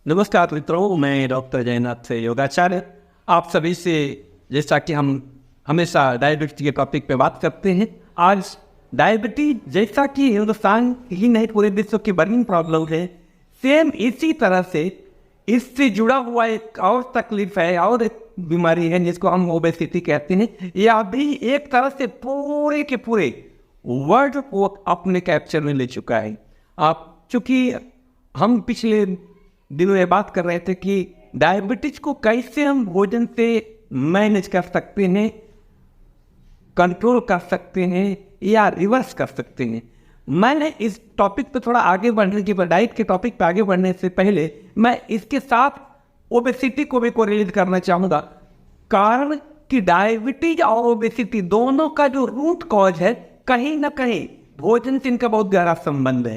नमस्कार मित्रों, मैं डॉक्टर जयनाथ से योगाचार्य आप सभी से, जैसा कि हम हमेशा डायबिटीज के टॉपिक पे बात करते हैं। आज डायबिटीज जैसा कि हिंदुस्तान ही नहीं पूरे विश्व की बर्निंग प्रॉब्लम है, सेम इसी तरह से इससे जुड़ा हुआ एक और तकलीफ है और एक बीमारी है जिसको हम ओबेसिटी कहते हैं। यह भी एक तरह से पूरे के पूरे वर्ल्ड को अपने कैप्चर में ले चुका है। आप चूँकि हम पिछले दिनों ये बात कर रहे थे कि डायबिटीज को कैसे हम भोजन से मैनेज कर सकते हैं, कंट्रोल कर सकते हैं या रिवर्स कर सकते हैं। मैंने इस टॉपिक पे थोड़ा आगे बढ़ने की, डाइट के टॉपिक पे आगे बढ़ने से पहले मैं इसके साथ ओबेसिटी को भी कोरिलेट करना चाहूँगा, कारण कि डायबिटीज और ओबेसिटी दोनों का जो रूट कॉज है, कहीं ना कहीं भोजन से इनका बहुत गहरा संबंध है।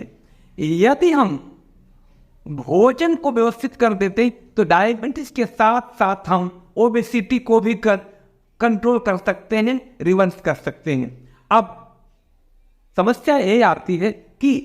यदि हम भोजन को व्यवस्थित कर देते तो डायबिटीज के साथ साथ हम ओबेसिटी को भी कंट्रोल कर सकते हैं, रिवर्स कर सकते हैं। अब समस्या ये आती है कि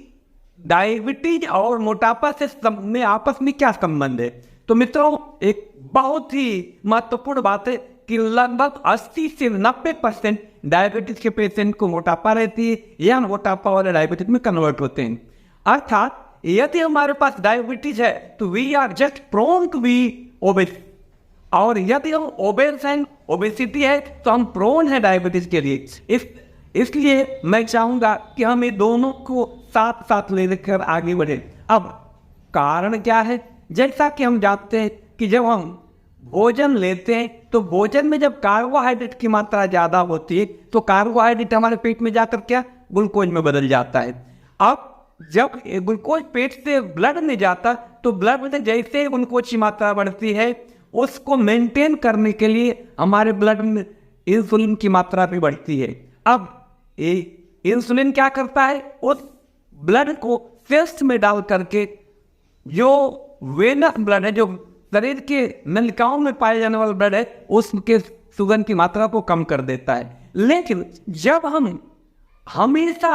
डायबिटीज और मोटापा से में आपस में क्या संबंध है। तो मित्रों, एक बहुत ही महत्वपूर्ण बात है कि लगभग 80 से 90% डायबिटीज के पेशेंट को मोटापा रहती है या मोटापा वाले डायबिटीज में कन्वर्ट होते हैं। अर्थात यदि हमारे पास डायबिटीज है तो we are just prone to be obese, और यदि हम ओबेस हैं, ओबेसिटी है, तो हम प्रोन है डायबिटीज के लिए। इसलिए मैं चाहूँगा कि हम ये दोनों को साथ साथ लेकर आगे बढ़े। अब कारण क्या है? जैसा कि हम जानते हैं कि जब हम भोजन लेते हैं तो भोजन में जब कार्बोहाइड्रेट की मात्रा ज़्यादा होती है तो कार्बोहाइड्रेट हमारे पेट में जाकर क्या ग्लूकोज में बदल जाता है। अब जब ग्लूकोज पेट से ब्लड में जाता तो ब्लड में जैसे ग्लूकोज की मात्रा बढ़ती है, उसको मेंटेन करने के लिए हमारे ब्लड में इंसुलिन की मात्रा भी बढ़ती है। अब ये इंसुलिन क्या करता है? उस ब्लड को सेल्स में डाल करके जो वेनस ब्लड है, जो शरीर के नलिकाओं में पाए जाने वाला ब्लड है, उसके शुगर की मात्रा को कम कर देता है। लेकिन जब हम हमेशा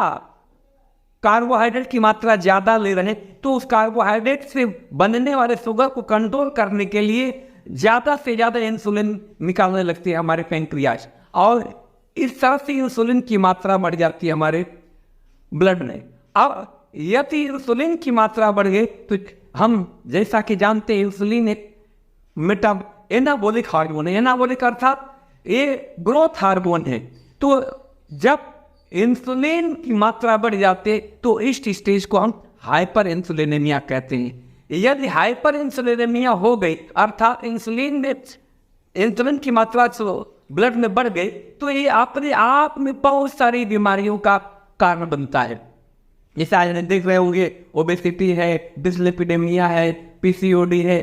कार्बोहाइड्रेट की मात्रा ज़्यादा ले रहे हैं तो उस कार्बोहाइड्रेट से बनने वाले शुगर को कंट्रोल करने के लिए ज़्यादा से ज़्यादा इंसुलिन निकालने लगती है हमारे पैंक्रियाज, और इस तरह से इंसुलिन की मात्रा बढ़ जाती है हमारे ब्लड में। अब यदि इंसुलिन की मात्रा बढ़ गई तो हम जैसा कि जानते हैं इंसुलिन एक एनाबॉलिक हार्मोन है। एनाबॉलिक अर्थात ये ग्रोथ हार्मोन है। तो जब इंसुलिन की मात्रा बढ़ जाती तो इस स्टेज को हम हाइपर इंसुलिनेमिया कहते हैं। यदि हाइपर इंसुलिनेमिया हो गई, अर्थात इंसुलिन की मात्रा ब्लड में बढ़ गई, तो ये अपने आप में बहुत सारी बीमारियों का कारण बनता है। जैसे आज देख रहे होंगे, ओबेसिटी है, डिसलिपिडेमिया है, पीसीओडी है,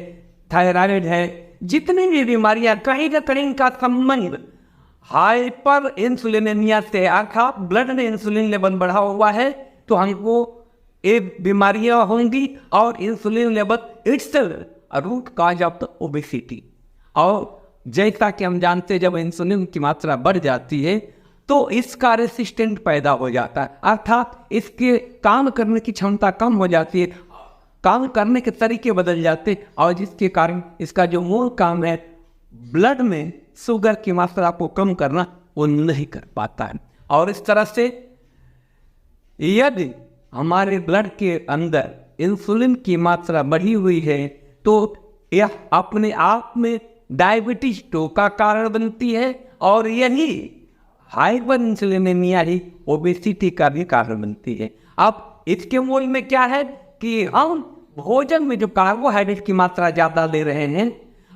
थायराइड है, जितनी भी बीमारियां कहीं ना कहीं इनका संबंध हाइपर इंसुलिनेमिया से, अर्थात ब्लड में इंसुलिन लेवल बढ़ा हुआ है तो हमको ये बीमारियां होंगी, और insulin level it's root cause of the obesity. और जैसा कि हम जानते हैं, जब इंसुलिन की मात्रा बढ़ जाती है तो इसका रेसिस्टेंट पैदा हो जाता है, अर्थात इसके काम करने की क्षमता कम हो जाती है, काम करने के तरीके बदल जाते हैं, और जिसके कारण इसका जो मूल काम है ब्लड में शुगर की मात्रा को कम करना, वो नहीं कर पाता है। और इस तरह से यदि हमारे ब्लड के अंदर इंसुलिन की मात्रा बढ़ी हुई है तो यह अपने आप में डायबिटीज 2 का कारण बनती है, और यही हाइपर इंसुलिनेमिया ही ओबेसिटी का भी कारण बनती है। अब इसके मूल में क्या है कि हम भोजन में जो कार्बोहाइड्रेट की मात्रा ज़्यादा ले रहे हैं।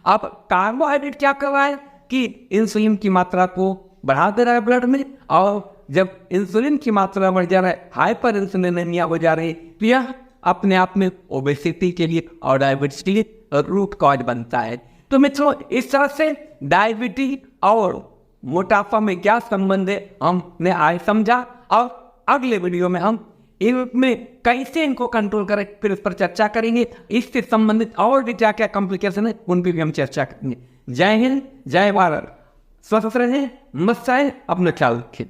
अब कार्बोहाइड्रेट क्या कर रहा है कि इंसुलिन की मात्रा को बढ़ा दे रहा है ब्लड में, और जब इंसुलिन की मात्रा बढ़ जा रहा है, हाइपर इंसुलिनेमिया हो जा रही है, तो यह अपने आप में ओबेसिटी के लिए और डायबिटीज के लिए रूट कॉज बनता है। तो मित्रों, इस तरह से डायबिटीज और मोटापा में क्या संबंध है हमने आज समझा, और अगले वीडियो में हम इनमें कैसे इनको कंट्रोल करें फिर उस पर चर्चा करेंगे। इससे संबंधित और भी क्या क्या कॉम्प्लिकेशन है उन पर भी हम चर्चा करेंगे। जय हिंद, जय भारत। स्वस्थ रहें, मस्त रहें, अपना ख्याल रखें।